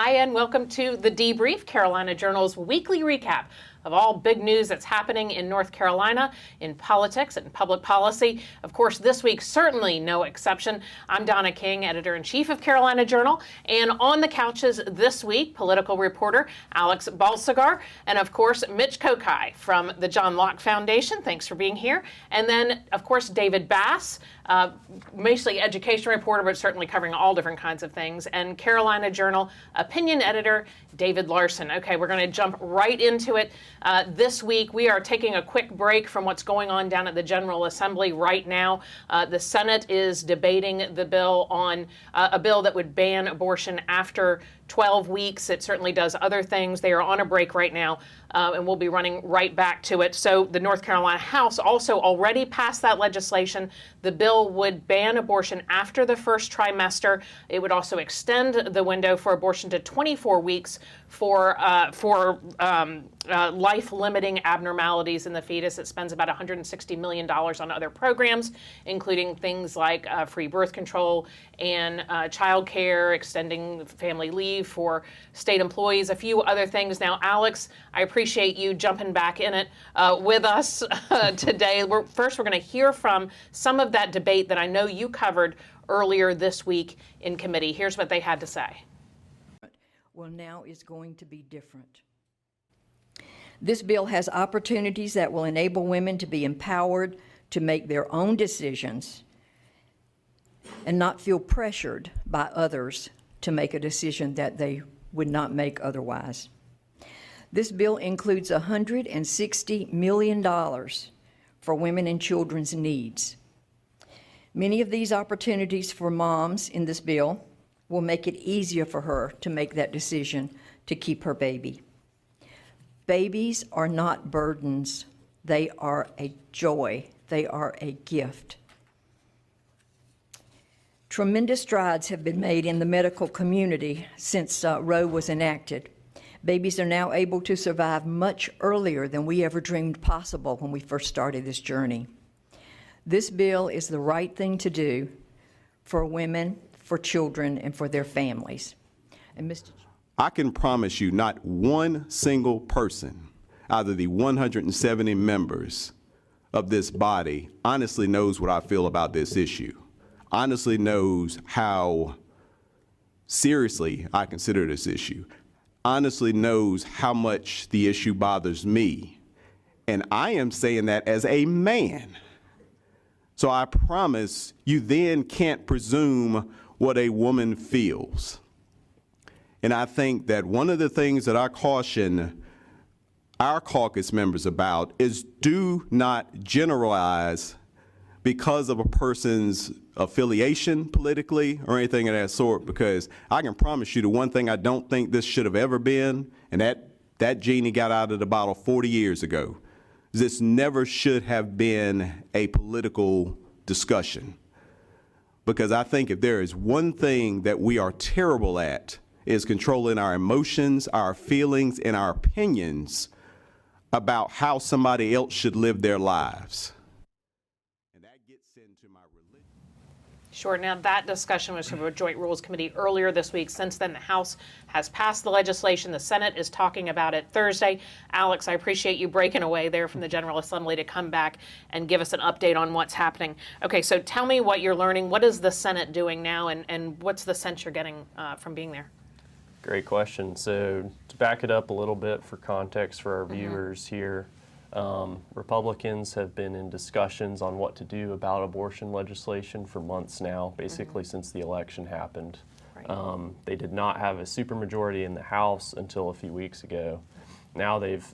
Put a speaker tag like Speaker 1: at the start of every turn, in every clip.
Speaker 1: Hi, and welcome to the Debrief, Carolina Journal's weekly recap of all big news that's happening in North Carolina in politics and public policy. Of course, this week, certainly no exception. I'm Donna King, editor-in-chief of Carolina Journal, and on the couches this week, political reporter Alex Balsagar, and of course, Mitch from the John Locke Foundation. Thanks for being here. And then, of course, David Bass, mostly education reporter, but certainly covering all different kinds of things, and Carolina Journal opinion editor David Larson. Okay, we're going to jump right into it. This week, we are taking a quick break from what's going on down at the General Assembly right now. The Senate is debating the bill on a bill that would ban abortion after 12 weeks. It certainly does other things. They are on a break right now, and we'll be running right back to it. So the North Carolina House also already passed that legislation. The bill would ban abortion after the first trimester. It would also extend the window for abortion to 24 weeks for life-limiting abnormalities in the fetus. It spends about $160 million on other programs, including things like free birth control and child care, extending family leave for state employees, a few other things. Now, Alex, I appreciate you jumping back in it with us today. First, we're going to hear from some of that debate that I know you covered earlier this week in committee. Here's what they had to say.
Speaker 2: Well, now is going to be different. This bill has opportunities that will enable women to be empowered to make their own decisions and not feel pressured by others to make a decision that they would not make otherwise. This bill includes $160 million for women and children's needs. Many of these opportunities for moms in this bill will make it easier for her to make that decision to keep her baby. Babies are not burdens. They are a joy. They are a gift. Tremendous strides have been made in the medical community since Roe was enacted. Babies are now able to survive much earlier than we ever dreamed possible when we first started this journey. This bill is the right thing to do for women, for children, and for their families. And Mr.
Speaker 3: I can promise you not one single person out of the 170 members of this body honestly knows what I feel about this issue, honestly knows how seriously I consider this issue, honestly knows how much the issue bothers me. And I am saying that as a man. So I promise you then can't presume what a woman feels. And I think that one of the things that I caution our caucus members about is do not generalize because of a person's affiliation politically or anything of that sort, because I can promise you the one thing I don't think this should have ever been, and that genie got out of the bottle 40 years ago, this never should have been a political discussion. Because I think if there is one thing that we are terrible at is controlling our emotions, our feelings, and our opinions about how somebody else should live their lives. And that gets into my religion.
Speaker 1: Sure. Now, that discussion was from a Joint Rules Committee earlier this week. Since then, the House has passed the legislation. The Senate is talking about it Thursday. Alex, I appreciate you breaking away there from the General Assembly to come back and give us an update on what's happening. Okay, so tell me what you're learning. What is the Senate doing now, and what's the sense you're getting from being there?
Speaker 4: Great question. So to back it up a little bit for context for our viewers here, Republicans have been in discussions on what to do about abortion legislation for months now, basically since the election happened. Right. They did not have a supermajority in the House until a few weeks ago. Now they've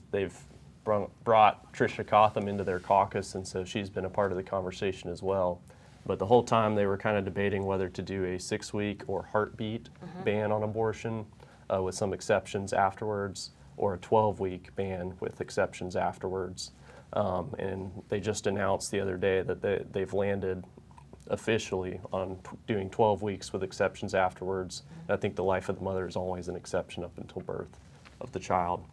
Speaker 4: brought Tricia Cotham into their caucus, and so she's been a part of the conversation as well. But the whole time they were kind of debating whether to do a 6-week or heartbeat ban on abortion with some exceptions afterwards, or a 12-week ban with exceptions afterwards. And they just announced the other day that they've landed officially on doing 12 weeks with exceptions afterwards. I think the life of the mother is always an exception up until birth of the child.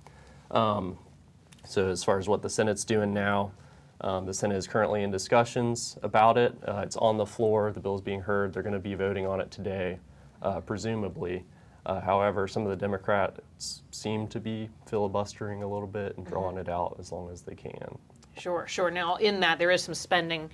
Speaker 4: So as far as what the Senate's doing now, the Senate is currently in discussions about it. It's on the floor. The bill is being heard. They're going to be voting on it today, presumably. However, some of the Democrats seem to be filibustering a little bit and drawing it out as long as they can.
Speaker 1: Sure, sure. Now, in that, there is some spending.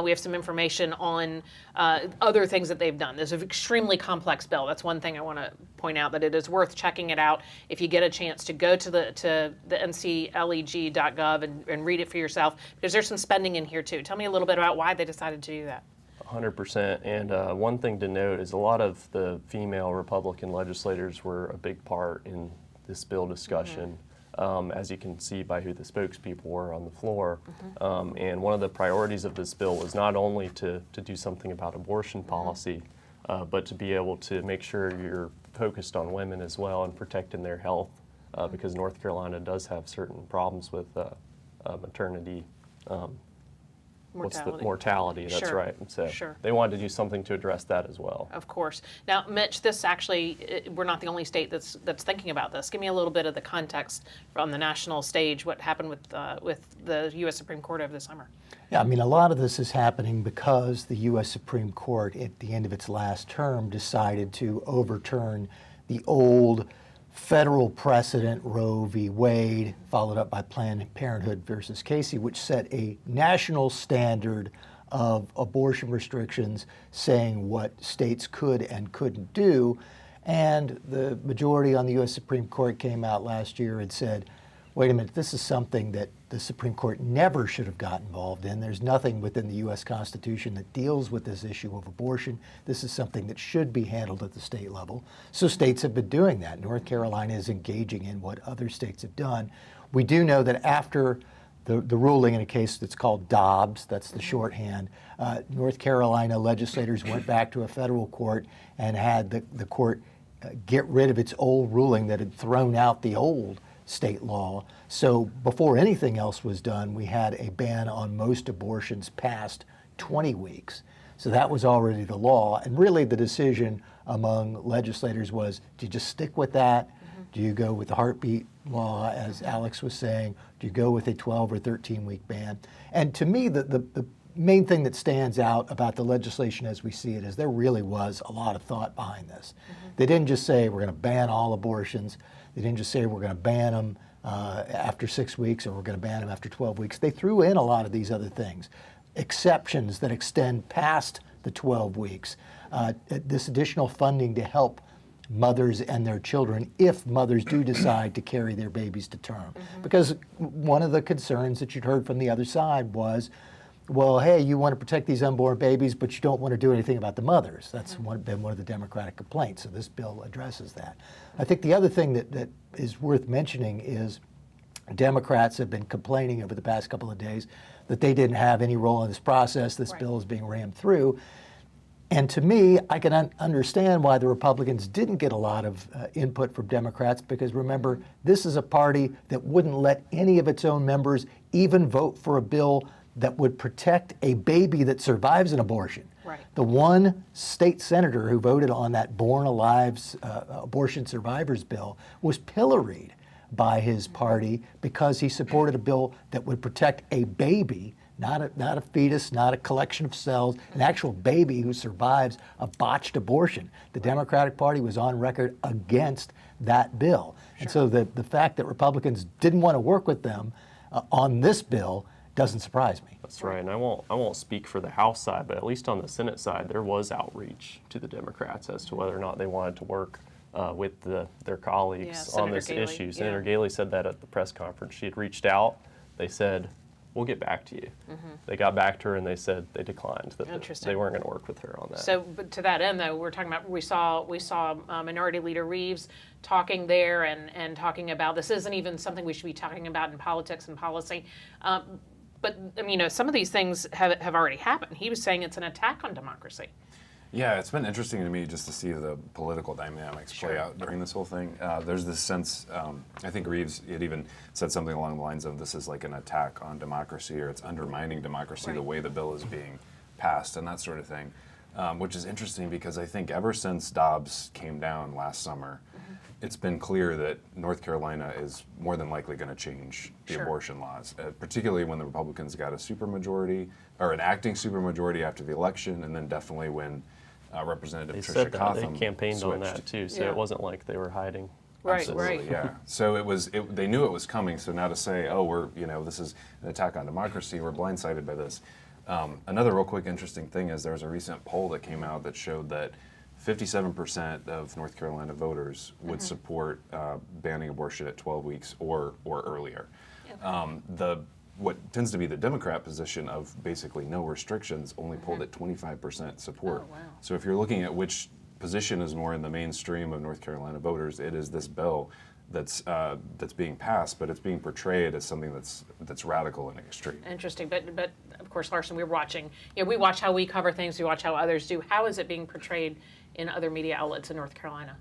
Speaker 1: We have some information on other things that they've done. This is an extremely complex bill. That's one thing I want to point out, that it is worth checking it out if you get a chance to go to the ncleg.gov and read it for yourself, because there's some spending in here, too. Tell me a little bit about why they decided to do that.
Speaker 4: 100%. And one thing to note is a lot of the female Republican legislators were a big part in this bill discussion. As you can see by who the spokespeople were on the floor. And one of the priorities of this bill was not only to do something about abortion policy, but to be able to make sure you're focused on women as well and protecting their health, because North Carolina does have certain problems with maternity mortality, that's
Speaker 1: Sure.
Speaker 4: right. So
Speaker 1: Sure.
Speaker 4: they wanted to do something to address that as well.
Speaker 1: Of course. Now, Mitch, this actually, we're not the only state that's thinking about this. Give me a little bit of the context on the national stage, what happened with the U.S. Supreme Court over the summer.
Speaker 5: Yeah, I mean, a lot of this is happening because the U.S. Supreme Court, at the end of its last term, decided to overturn the old federal precedent, Roe v. Wade, followed up by Planned Parenthood versus Casey, which set a national standard of abortion restrictions, saying what states could and couldn't do. And the majority on the U.S. Supreme Court came out last year and said, wait a minute, this is something that the Supreme Court never should have got involved in. There's nothing within the U.S. Constitution that deals with this issue of abortion. This is something that should be handled at the state level. So states have been doing that. North Carolina is engaging in what other states have done. We do know that after the ruling in a case that's called Dobbs, that's the shorthand, North Carolina legislators went back to a federal court and had the court get rid of its old ruling that had thrown out the old state law. So before anything else was done, we had a ban on most abortions past 20 weeks. So that was already the law. And really the decision among legislators was, do you just stick with that? Do you go with the heartbeat law, as Alex was saying? Do you go with a 12 or 13-week ban? And to me, the main thing that stands out about the legislation as we see it is there really was a lot of thought behind this. They didn't just say we're going to ban all abortions. They didn't just say we're going to ban them after 6 weeks or we're going to ban them after 12 weeks. They threw in a lot of these other things, exceptions that extend past the 12 weeks, this additional funding to help mothers and their children if mothers do decide to carry their babies to term. Because one of the concerns that you'd heard from the other side was, well, hey, you want to protect these unborn babies, but you don't want to do anything about the mothers. That's been one of the Democratic complaints, so this bill addresses that. I think the other thing that is worth mentioning is Democrats have been complaining over the past couple of days that they didn't have any role in this process. This bill is being rammed through. And to me, I can understand why the Republicans didn't get a lot of input from Democrats, because remember, this is a party that wouldn't let any of its own members even vote for a bill that would protect a baby that survives an abortion.
Speaker 1: Right.
Speaker 5: The one state senator who voted on that Born Alive's abortion survivors bill was pilloried by his party because he supported a bill that would protect a baby, not a fetus, not a collection of cells, an actual baby who survives a botched abortion. The Democratic Party was on record against that bill. And so the fact that Republicans didn't want to work with them on this bill doesn't surprise me.
Speaker 4: That's right, and I won't speak for the House side, but at least on the Senate side, there was outreach to the Democrats as to whether or not they wanted to work with their colleagues on this issue. Senator Galey said that at the press conference. She had reached out. They said, we'll get back to you. They got back to her and they said they declined, that they weren't going to work with her on that.
Speaker 1: So, but to that end, though, we're talking about, we saw Minority Leader Reeves talking there and talking about this isn't even something we should be talking about in politics and policy. But I mean, some of these things have already happened. He was saying it's an attack on democracy.
Speaker 6: Yeah, it's been interesting to me just to see the political dynamics play out during this whole thing. There's this sense, I think Reeves had even said something along the lines of this is like an attack on democracy, or it's undermining democracy, the way the bill is being passed and that sort of thing, which is interesting because I think ever since Dobbs came down last summer, it's been clear that North Carolina is more than likely going to change the abortion laws, particularly when the Republicans got a supermajority, or an acting supermajority after the election, and then definitely when Representative
Speaker 4: They
Speaker 6: Tricia
Speaker 4: said that.
Speaker 6: Cotham
Speaker 4: They campaigned on
Speaker 6: switched.
Speaker 4: that too, so
Speaker 1: Yeah.
Speaker 4: it wasn't like they were hiding.
Speaker 1: Right,
Speaker 6: Absolutely,
Speaker 1: right.
Speaker 6: yeah. So they knew it was coming. So now to say, oh, this is an attack on democracy, we're blindsided by this. Another real quick interesting thing is there was a recent poll that came out that showed that 57% of North Carolina voters would support banning abortion at 12 weeks or earlier. What tends to be the Democrat position of basically no restrictions only polled at 25% support.
Speaker 1: Oh, wow.
Speaker 6: So if you're looking at which position is more in the mainstream of North Carolina voters, it is this bill that's being passed, but it's being portrayed as something that's radical and extreme.
Speaker 1: Interesting, but of course, Larson, we're watching. We watch how we cover things. We watch how others do. How is it being portrayed in other media outlets in North Carolina?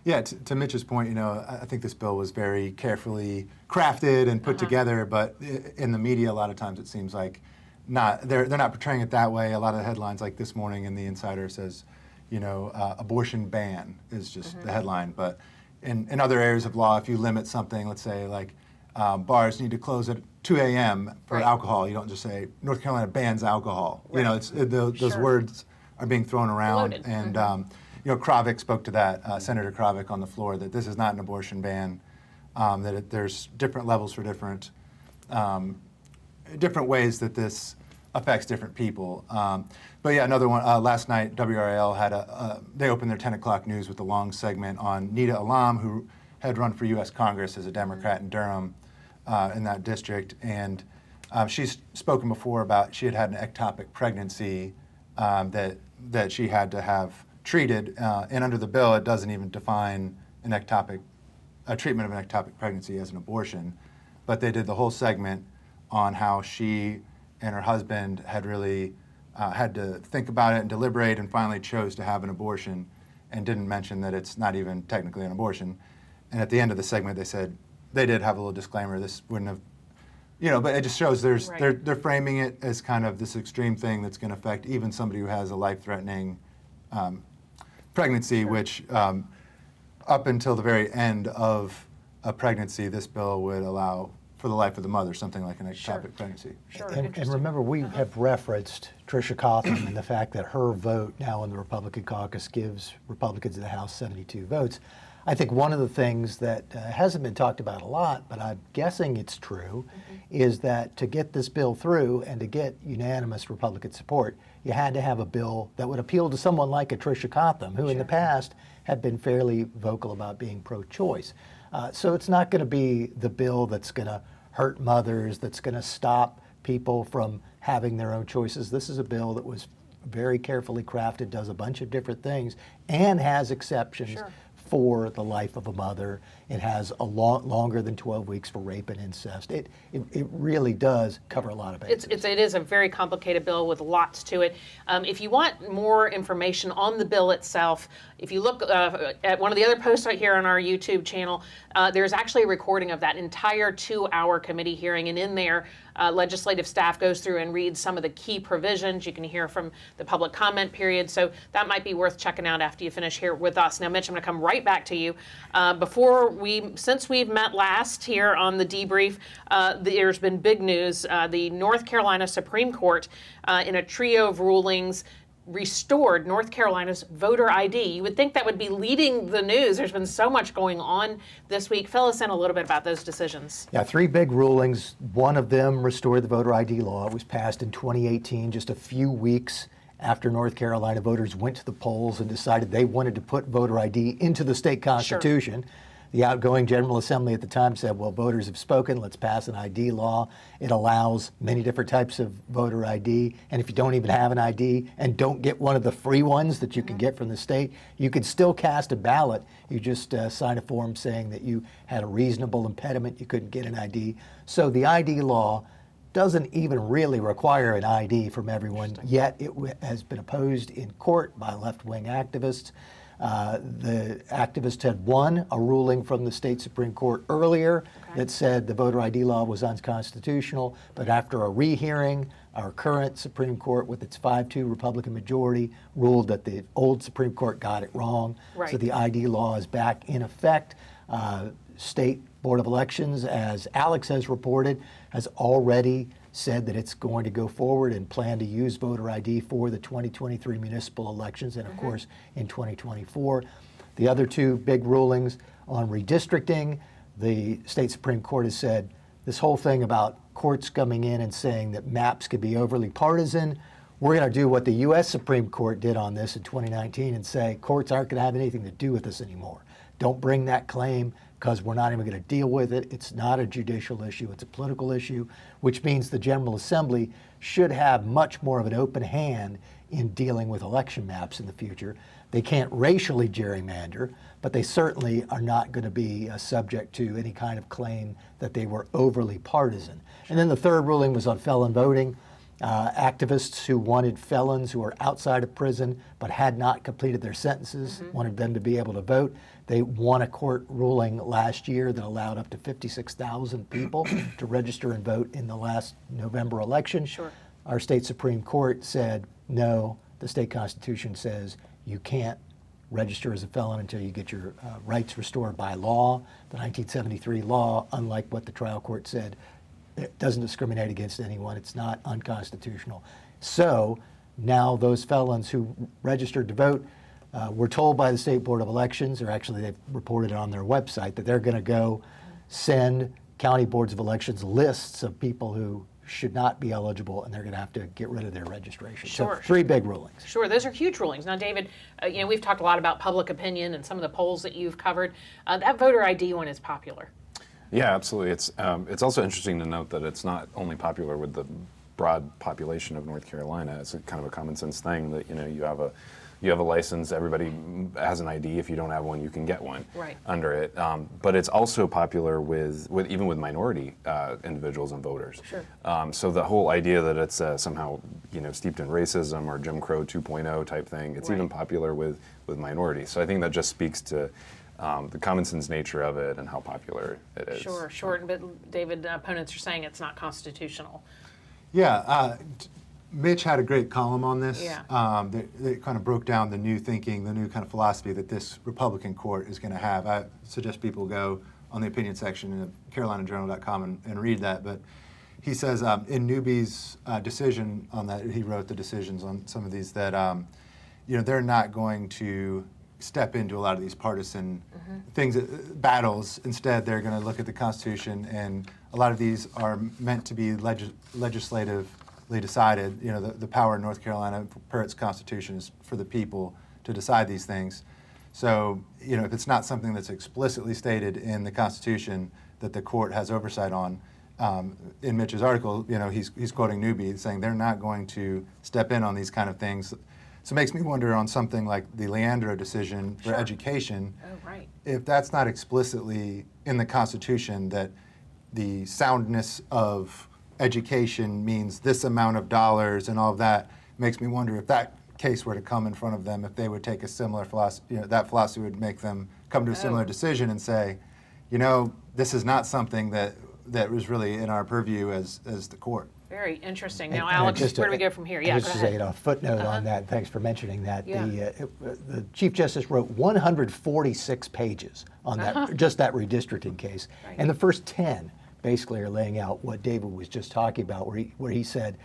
Speaker 7: Yeah, to Mitch's point, I think this bill was very carefully crafted and put together, but in the media, a lot of times it seems like they're not portraying it that way. A lot of the headlines, like this morning in the Insider, says, abortion ban is just the headline, but in other areas of law, if you limit something, let's say like bars need to close at 2 a.m. for
Speaker 1: Right.
Speaker 7: alcohol, you don't just say North Carolina bans alcohol.
Speaker 1: Right.
Speaker 7: Those
Speaker 1: Sure.
Speaker 7: words are being thrown around,
Speaker 1: Loaded.
Speaker 7: and Kravick spoke to that, Senator Kravick on the floor, that this is not an abortion ban, that there's different levels for different ways that this affects different people. But yeah, another one, last night WRAL had they opened their 10 o'clock news with a long segment on Nita Alam, who had run for U.S. Congress as a Democrat in Durham in that district. And she's spoken before about she had an ectopic pregnancy that she had to have treated. And under the bill, it doesn't even define a treatment of an ectopic pregnancy as an abortion. But they did the whole segment on how she and her husband had really had to think about it and deliberate and finally chose to have an abortion and didn't mention that it's not even technically an abortion. And at the end of the segment, they said they did have a little disclaimer. This wouldn't have, but it just shows
Speaker 1: Right.
Speaker 7: they're framing it as kind of this extreme thing that's going to affect even somebody who has a life-threatening pregnancy, which up until the very end of a pregnancy, this bill would allow for the life of the mother, something like an ectopic pregnancy.
Speaker 1: Sure.
Speaker 5: And
Speaker 1: Interesting.
Speaker 5: remember, we have referenced Tricia Cotham and the fact that her vote now in the Republican caucus gives Republicans in the House 72 votes. I think one of the things that hasn't been talked about a lot, but I'm guessing it's true, is that to get this bill through and to get unanimous Republican support, you had to have a bill that would appeal to someone like a Tricia Cotham, who in the past had been fairly vocal about being pro-choice. So it's not going to be the bill that's going to hurt mothers, that's going to stop people from having their own choices. This is a bill that was very carefully crafted, does a bunch of different things, and has exceptions for the life of a mother. It has a longer than 12 weeks for rape and incest. It really does cover a lot of bases.
Speaker 1: It is a very complicated bill with lots to it. If you want more information on the bill itself, if you look at one of the other posts right here on our YouTube channel, there's actually a recording of that entire 2-hour committee hearing, and in there, legislative staff goes through and reads some of the key provisions. You can hear from the public comment period, so that might be worth checking out after you finish here with us. Now, Mitch, I'm going to come right back to you. Since we've met last here on the debrief, there's been big news. The North Carolina Supreme Court, in a trio of rulings, restored North Carolina's voter ID. You would think that would be leading the news. There's been so much going on this week. Fill us in a little bit about those decisions.
Speaker 5: Yeah, 3 big rulings. One of them restored the voter ID law. It was passed in 2018, just a few weeks after North Carolina voters went to the polls and decided they wanted to put voter ID into the state constitution. The outgoing General Assembly at the time said, well, voters have spoken, let's pass an ID law. It allows many different types of voter ID, and if you don't even have an ID and don't get one of the free ones that you can get from the state, you can still cast a ballot. You just sign a form saying that you had a reasonable impediment, you couldn't get an ID. So the ID law doesn't even really require an ID from everyone, yet it has been opposed in court by left-wing activists. The activists had won a ruling from the state Supreme Court earlier that said the voter ID law was unconstitutional, but after a rehearing, our current Supreme Court, with its 5-2 Republican majority, ruled that the old Supreme Court got it wrong.
Speaker 1: Right.
Speaker 5: So the ID law is back in effect. State Board of Elections, as Alex has reported, has already said that it's going to go forward and plan to use voter ID for the 2023 municipal elections and, of course, in 2024. The other two big rulings on redistricting, the state Supreme Court has said this whole thing about courts coming in and saying that maps could be overly partisan. We're going to do what the U.S. Supreme Court did on this in 2019 and say courts aren't going to have anything to do with this anymore. Don't bring that claim because we're not even going to deal with it. It's not a judicial issue, it's a political issue, which means the General Assembly should have much more of an open hand in dealing with election maps in the future. They can't racially gerrymander, but they certainly are not going to be subject to any kind of claim that they were overly partisan. And then the third ruling was on felon voting. Activists who wanted felons who are outside of prison but had not completed their sentences, wanted them to be able to vote. They won a court ruling last year that allowed up to 56,000 people to register and vote in the last November election.
Speaker 1: Sure.
Speaker 5: Our state Supreme Court said, no, the state constitution says you can't register as a felon until you get your rights restored by law. The 1973 law, unlike what the trial court said, it doesn't discriminate against anyone. It's not unconstitutional. So now those felons who registered to vote were told by the State Board of Elections, or actually they've reported it on their website, that they're going to go send county boards of elections lists of people who should not be eligible, and they're going to have to get rid of their registration.
Speaker 1: Sure.
Speaker 5: So 3 big rulings.
Speaker 1: Sure, those are huge rulings. Now, David, we've talked a lot about public opinion and some of the polls that you've covered. That voter ID one is popular.
Speaker 6: Yeah, absolutely. It's also interesting to note that it's not only popular with the broad population of North Carolina. It's a kind of a common sense thing that you have a license. Everybody has an ID. If you don't have one, you can get one under it. But it's also popular with even with minority individuals and voters.
Speaker 1: Sure.
Speaker 6: So the whole idea that it's somehow steeped in racism or Jim Crow 2.0 type thing, it's even popular with minorities. So I think that just speaks to the common sense nature of it and how popular it is.
Speaker 1: Sure. But David, opponents are saying it's not constitutional.
Speaker 7: Yeah, Mitch had a great column on this.
Speaker 1: Yeah.
Speaker 7: They kind of broke down the new thinking, the new kind of philosophy that this Republican court is going to have. I suggest people go on the opinion section of CarolinaJournal.com and read that. But he says in Newby's decision on that, he wrote the decisions on some of these, that they're not going to step into a lot of these partisan things, battles. Instead, they're going to look at the Constitution, and a lot of these are meant to be legislatively decided. The power in North Carolina, per its Constitution, is for the people to decide these things. So, if it's not something that's explicitly stated in the Constitution that the court has oversight on, in Mitch's article, he's quoting Newby, saying they're not going to step in on these kind of things. So it makes me wonder on something like the Leandro decision for education, if that's not explicitly in the Constitution, that the soundness of education means this amount of dollars and all of that, makes me wonder if that case were to come in front of them, if they would take a similar philosophy, that philosophy would make them come to a similar decision and say, this is not something that was really in our purview as the court.
Speaker 1: Very interesting. Now, Alex, where do we go from here? Yeah,
Speaker 5: just to say a footnote on that, thanks for mentioning that. Yeah. The Chief Justice wrote 146 pages on that, just that redistricting case. And the first 10 basically are laying out what David was just talking about, where he said,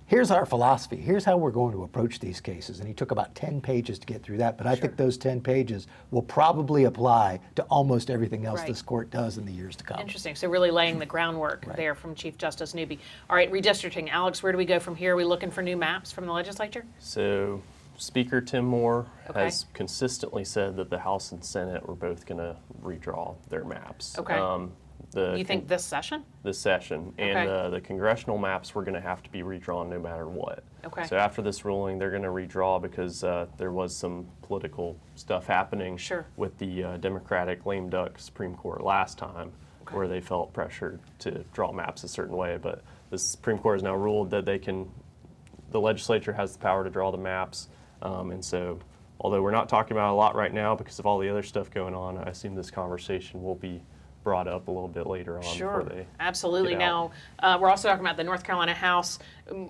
Speaker 5: here's our philosophy, here's how we're going to approach these cases. And he took about 10 pages to get through that, but I think those 10 pages will probably apply to almost everything else this court does in the years to come.
Speaker 1: Interesting. So really laying the groundwork there from Chief Justice Newby. All right, redistricting. Alex, where do we go from here? Are we looking for new maps from the legislature?
Speaker 4: So Speaker Tim Moore has consistently said that the House and Senate were both going to redraw their maps.
Speaker 1: Okay. You think this session?
Speaker 4: This session. And the congressional maps were going to have to be redrawn no matter what.
Speaker 1: Okay.
Speaker 4: So after this ruling, they're going to redraw because there was some political stuff happening with the Democratic lame duck Supreme Court last time, where they felt pressured to draw maps a certain way. But the Supreme Court has now ruled that the legislature has the power to draw the maps. And so, although we're not talking about it a lot right now because of all the other stuff going on, I assume this conversation will be brought up a little bit later on
Speaker 1: Sure,
Speaker 4: before they
Speaker 1: absolutely.
Speaker 4: get out.
Speaker 1: Now, we're also talking about the North Carolina House.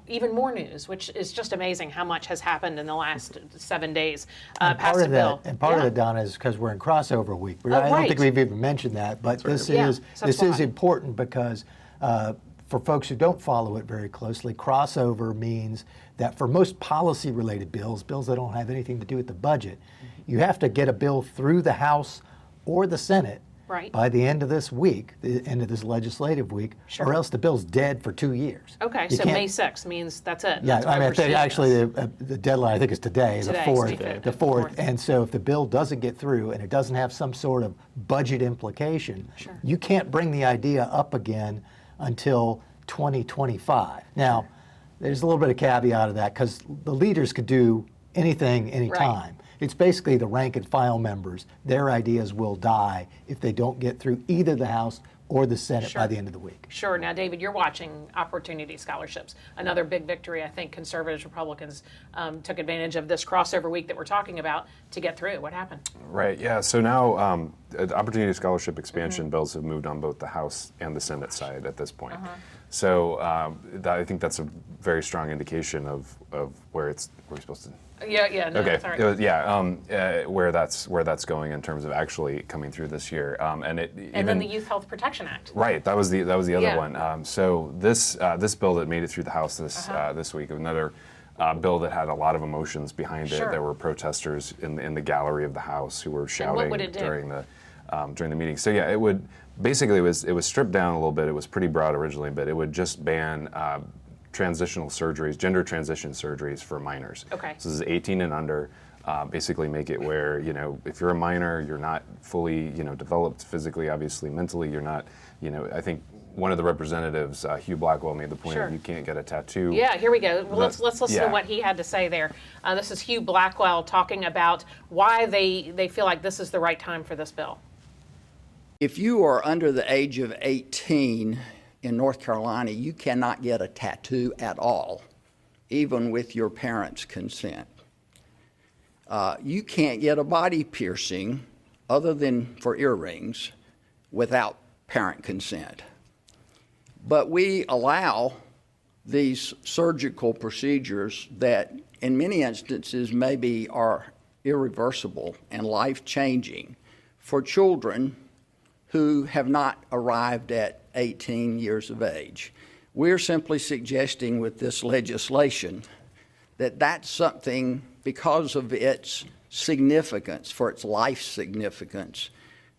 Speaker 1: Even more news, which is just amazing how much has happened in the last 7 days. Passed a bill.
Speaker 5: Part of it, Donna, is because we're in crossover week. I don't
Speaker 1: right.
Speaker 5: think we've even mentioned that, but this
Speaker 1: Yeah,
Speaker 5: is
Speaker 1: so that's
Speaker 5: this is
Speaker 1: why.
Speaker 5: important because for folks who don't follow it very closely, crossover means that for most policy-related bills that don't have anything to do with the budget, you have to get a bill through the House or the Senate
Speaker 1: Right.
Speaker 5: by the end of this week, the end of this legislative week,
Speaker 1: Sure.
Speaker 5: or else the bill's dead for 2 years.
Speaker 1: Okay,
Speaker 5: You
Speaker 1: so
Speaker 5: can't-
Speaker 1: May 6th means that's it.
Speaker 5: Yeah,
Speaker 1: That's
Speaker 5: I
Speaker 1: why
Speaker 5: mean, I
Speaker 1: we're
Speaker 5: think
Speaker 1: seeing
Speaker 5: actually
Speaker 1: this.
Speaker 5: the deadline, I think, is today,
Speaker 1: Today,
Speaker 5: the
Speaker 1: it's
Speaker 5: 4th.
Speaker 1: today,
Speaker 5: The
Speaker 1: the
Speaker 5: 4th.
Speaker 1: 4th.
Speaker 5: And so if the bill doesn't get through and it doesn't have some sort of budget implication,
Speaker 1: Sure.
Speaker 5: you can't bring the idea up again until 2025. Now, there's a little bit of caveat of that because the leaders could do anything, anytime. It's basically the rank and file members. Their ideas will die if they don't get through either the House or the Senate by
Speaker 1: Sure.
Speaker 5: the end of the week.
Speaker 1: Sure. Now, David, you're watching Opportunity Scholarships. Another big victory. I think conservatives, Republicans took advantage of this crossover week that we're talking about to get through. What happened?
Speaker 6: Right, yeah. So now Opportunity Scholarship expansion bills have moved on both the House and the Senate side at this point. So I think that's a very strong indication of where it's where we're supposed to.
Speaker 1: Yeah, no,
Speaker 6: Okay,
Speaker 1: that's all right.
Speaker 6: where that's going in terms of actually coming through this year, and it
Speaker 1: And
Speaker 6: even
Speaker 1: then the Youth Health Protection Act.
Speaker 6: right. That was the other
Speaker 1: Yeah.
Speaker 6: one. So this bill that made it through the House this week, another bill that had a lot of emotions behind
Speaker 1: Sure.
Speaker 6: it. There were protesters in the gallery of the House who were shouting
Speaker 1: would it do?
Speaker 6: during the meeting. So yeah, it would basically it was stripped down a little bit. It was pretty broad originally, but it would just ban transitional surgeries, gender transition surgeries for minors.
Speaker 1: Okay.
Speaker 6: So this is 18 and under. Basically make it where, if you're a minor, you're not fully, developed physically, obviously, mentally, you're not, I think one of the representatives, Hugh Blackwell, made the point
Speaker 1: Sure.
Speaker 6: of you can't get a tattoo.
Speaker 1: Yeah, here we go. Well, let's listen to
Speaker 6: yeah.
Speaker 1: what he had to say there. This is Hugh Blackwell talking about why they feel like this is the right time for this bill.
Speaker 8: If you are under the age of 18 in North Carolina, you cannot get a tattoo at all, even with your parents' consent. You can't get a body piercing other than for earrings without parent consent. But we allow these surgical procedures that in many instances maybe are irreversible and life-changing for children who have not arrived at 18 years of age. We're simply suggesting with this legislation that that's something, because of its significance, for its life significance,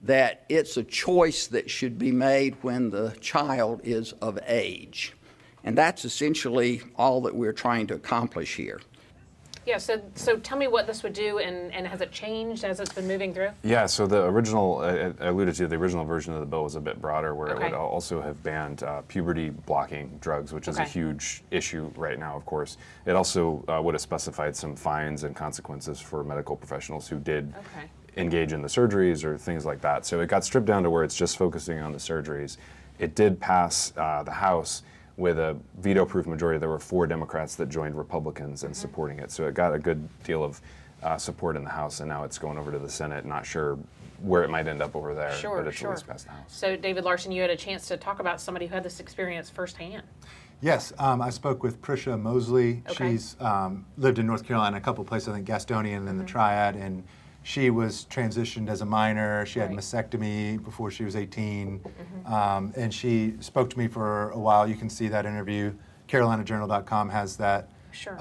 Speaker 8: that it's a choice that should be made when the child is of age. And that's essentially all that we're trying to accomplish here.
Speaker 1: Yeah, so tell me what this would do, and has it changed as it's been moving through?
Speaker 6: Yeah, so the original, I alluded to, the original version of the bill was a bit broader, where
Speaker 1: Okay.
Speaker 6: it would also have banned puberty blocking drugs, which is a
Speaker 1: Okay.
Speaker 6: huge issue right now, of course. It also would have specified some fines and consequences for medical professionals who did
Speaker 1: Okay.
Speaker 6: engage in the surgeries or things like that. So it got stripped down to where it's just focusing on the surgeries. It did pass the House with a veto-proof majority. There were 4 Democrats that joined Republicans in supporting it. So it got a good deal of support in the House, and now it's going over to the Senate. Not sure where it might end up over there,
Speaker 1: Sure,
Speaker 6: but it's
Speaker 1: sure.
Speaker 6: at least passed the House.
Speaker 1: So, David Larson, you had a chance to talk about somebody who had this experience firsthand.
Speaker 7: Yes, I spoke with Prisha Mosley.
Speaker 1: Okay.
Speaker 7: She's lived in North Carolina, a couple places, I think Gastonia and then the Triad, and she was transitioned as a minor. She had
Speaker 1: Right.
Speaker 7: mastectomy before she was 18, and she spoke to me for a while. You can see that interview. CarolinaJournal.com has that.
Speaker 1: Sure.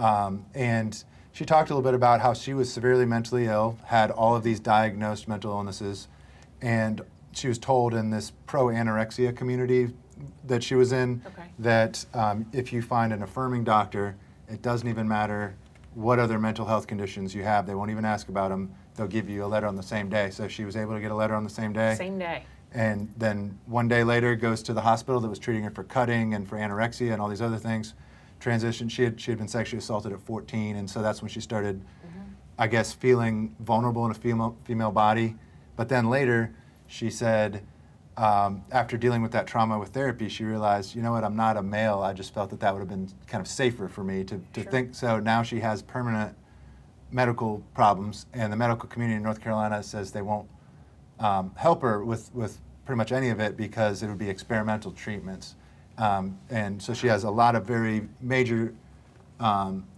Speaker 7: And she talked a little bit about how she was severely mentally ill, had all of these diagnosed mental illnesses, and she was told in this pro-anorexia community that she was in
Speaker 1: Okay.
Speaker 7: that if you find an affirming doctor, it doesn't even matter what other mental health conditions you have. They won't even ask about them. They'll give you a letter on the same day. So she was able to get a letter on the same day.
Speaker 1: Same day.
Speaker 7: And then one day later goes to the hospital that was treating her for cutting and for anorexia and all these other things. Transition. She had been sexually assaulted at 14, and so that's when she started, I guess, feeling vulnerable in a female body. But then later, she said, after dealing with that trauma with therapy, she realized, you know what, I'm not a male. I just felt that would have been kind of safer for me to think. So now she has permanent medical problems, and the medical community in North Carolina says they won't help her with pretty much any of it because it would be experimental treatments. And so she has a lot of very major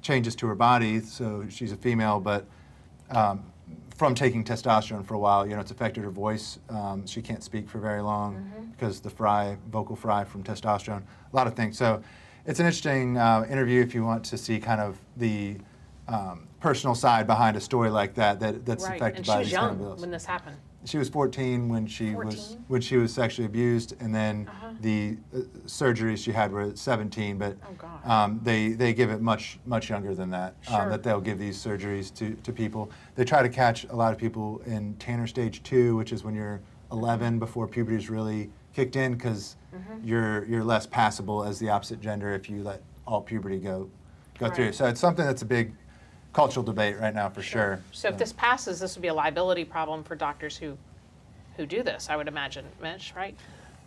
Speaker 7: changes to her body. So she's a female, but from taking testosterone for a while, it's affected her voice. She can't speak for very long because the vocal fry from testosterone, a lot of things. So it's an interesting interview if you want to see kind of the personal side behind a story like that's
Speaker 1: Right.
Speaker 7: affected
Speaker 1: And
Speaker 7: by
Speaker 1: she was
Speaker 7: these kind of
Speaker 1: young
Speaker 7: bills.
Speaker 1: when this happened.
Speaker 7: She was 14 when she was sexually abused, and then the surgeries she had were at 17. But
Speaker 1: Oh, gosh.
Speaker 7: they give it much younger than that.
Speaker 1: Sure.
Speaker 7: That they'll give these surgeries to people. They try to catch a lot of people in Tanner stage 2, which is when you're 11 before puberty's really kicked in, because you're less passable as the opposite gender if you let all puberty go through.
Speaker 1: Right.
Speaker 7: So it's something that's a big cultural debate right now for sure.
Speaker 1: So if this passes, this would be a liability problem for doctors who do this, I would imagine, Mitch, right?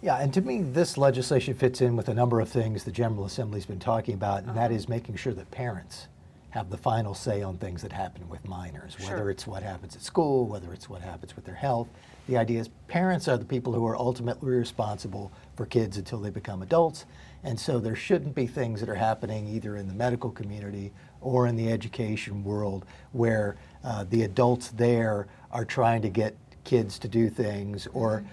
Speaker 5: Yeah, and to me, this legislation fits in with a number of things the General Assembly's been talking about, and that is making sure that parents have the final say on things that happen with minors,
Speaker 1: Sure.
Speaker 5: whether it's what happens at school, whether it's what happens with their health. The idea is parents are the people who are ultimately responsible for kids until they become adults, and so there shouldn't be things that are happening either in the medical community or in the education world where the adults there are trying to get kids to do things or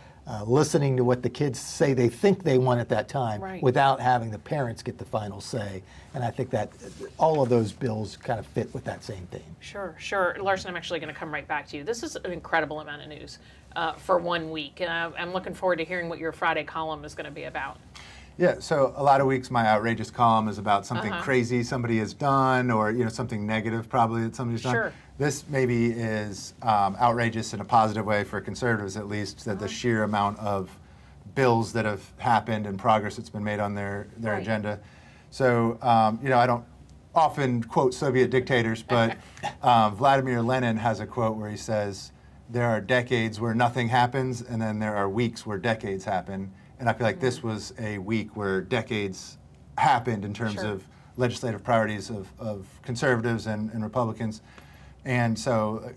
Speaker 5: listening to what the kids say they think they want at that time
Speaker 1: Right.
Speaker 5: without having the parents get the final say. And I think that all of those bills kind of fit with that same theme.
Speaker 1: Sure, sure. Larson, I'm actually going to come right back to you. This is an incredible amount of news for 1 week, and I'm looking forward to hearing what your Friday column is going to be about.
Speaker 7: Yeah, so a lot of weeks my outrageous column is about something crazy somebody has done, or something negative probably that somebody's done.
Speaker 1: Sure.
Speaker 7: This maybe is outrageous in a positive way for conservatives, at least, that the sheer amount of bills that have happened and progress that's been made on their
Speaker 1: Right.
Speaker 7: agenda. So I don't often quote Soviet dictators, but Vladimir Lenin has a quote where he says, "There are decades where nothing happens, and then there are weeks where decades happen." And I feel like this was a week where decades happened in terms
Speaker 1: Sure.
Speaker 7: of legislative priorities of conservatives and Republicans. And so,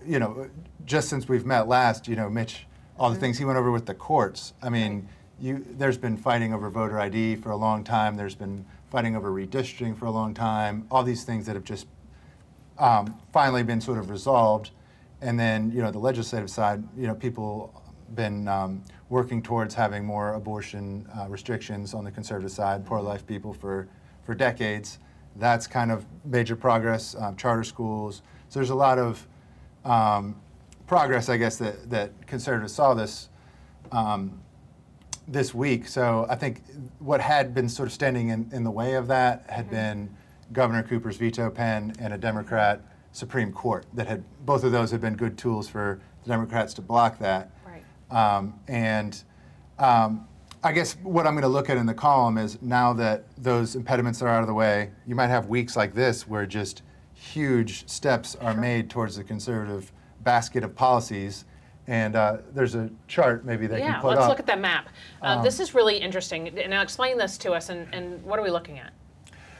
Speaker 7: just since we've met last, Mitch, all the things he went over with the courts. I mean, there's been fighting over voter ID for a long time. There's been fighting over redistricting for a long time. All these things that have just finally been sort of resolved. And then, the legislative side, people been working towards having more abortion restrictions on the conservative side, pro-life people for decades. That's kind of major progress, charter schools. So there's a lot of progress, I guess, that conservatives saw this week. So I think what had been sort of standing in the way of that had been Governor Cooper's veto pen and a Democrat Supreme Court both of those had been good tools for the Democrats to block that.
Speaker 1: Right.
Speaker 7: I guess what I'm going to look at in the column is now that those impediments are out of the way, you might have weeks like this where just huge steps are made towards the conservative basket of policies. And there's a chart maybe that you
Speaker 1: Yeah,
Speaker 7: put up.
Speaker 1: let's look at that map. This is really interesting. Now explain this to us, and what are we looking at?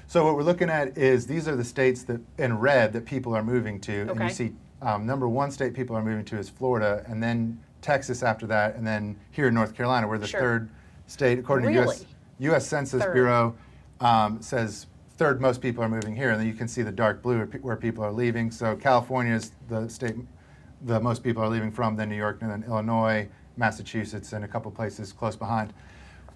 Speaker 7: So what we're looking at is these are the states that in red that people are moving to. And
Speaker 1: Okay.
Speaker 7: you see number one state people are moving to is Florida, and then Texas after that, and then here in North Carolina, we're the
Speaker 1: Sure.
Speaker 7: third state, according
Speaker 1: Really?
Speaker 7: to U.S. Census
Speaker 1: Third.
Speaker 7: Bureau, says third most people are moving here, and then you can see the dark blue where people are leaving. So California is the state the most people are leaving from, then New York, and then Illinois, Massachusetts, and a couple places close behind.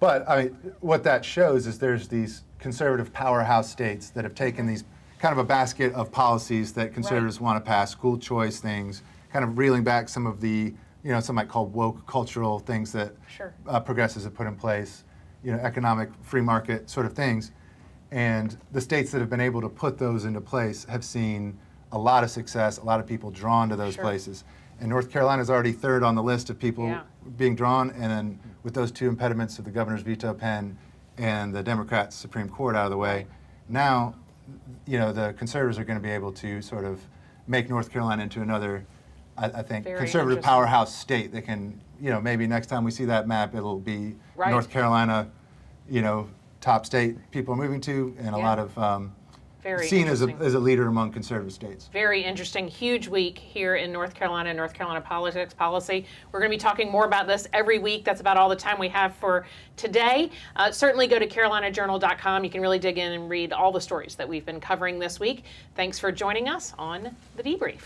Speaker 7: But I mean, what that shows is there's these conservative powerhouse states that have taken these kind of a basket of policies that conservatives want to pass, school choice things, kind of reeling back some of the, some might call woke cultural things that
Speaker 1: Sure.
Speaker 7: progressives have put in place, economic free market sort of things. And the states that have been able to put those into place have seen a lot of success, a lot of people drawn to those
Speaker 1: Sure.
Speaker 7: places. And North Carolina is already third on the list of people
Speaker 1: Yeah.
Speaker 7: being drawn. And then with those two impediments of the governor's veto pen and the Democrats' Supreme Court out of the way, now, the conservatives are going to be able to sort of make North Carolina into another, I think,
Speaker 1: Very
Speaker 7: conservative
Speaker 1: interesting.
Speaker 7: powerhouse state that can, maybe next time we see that map, it'll be
Speaker 1: Right.
Speaker 7: North Carolina, top state people are moving to, and a
Speaker 1: Yeah.
Speaker 7: lot of
Speaker 1: Very
Speaker 7: seen as
Speaker 1: interesting.
Speaker 7: a leader among conservative states.
Speaker 1: Very interesting. Huge week here in North Carolina politics, policy. We're going to be talking more about this every week. That's about all the time we have for today. Certainly go to carolinajournal.com. You can really dig in and read all the stories that we've been covering this week. Thanks for joining us on The Debrief.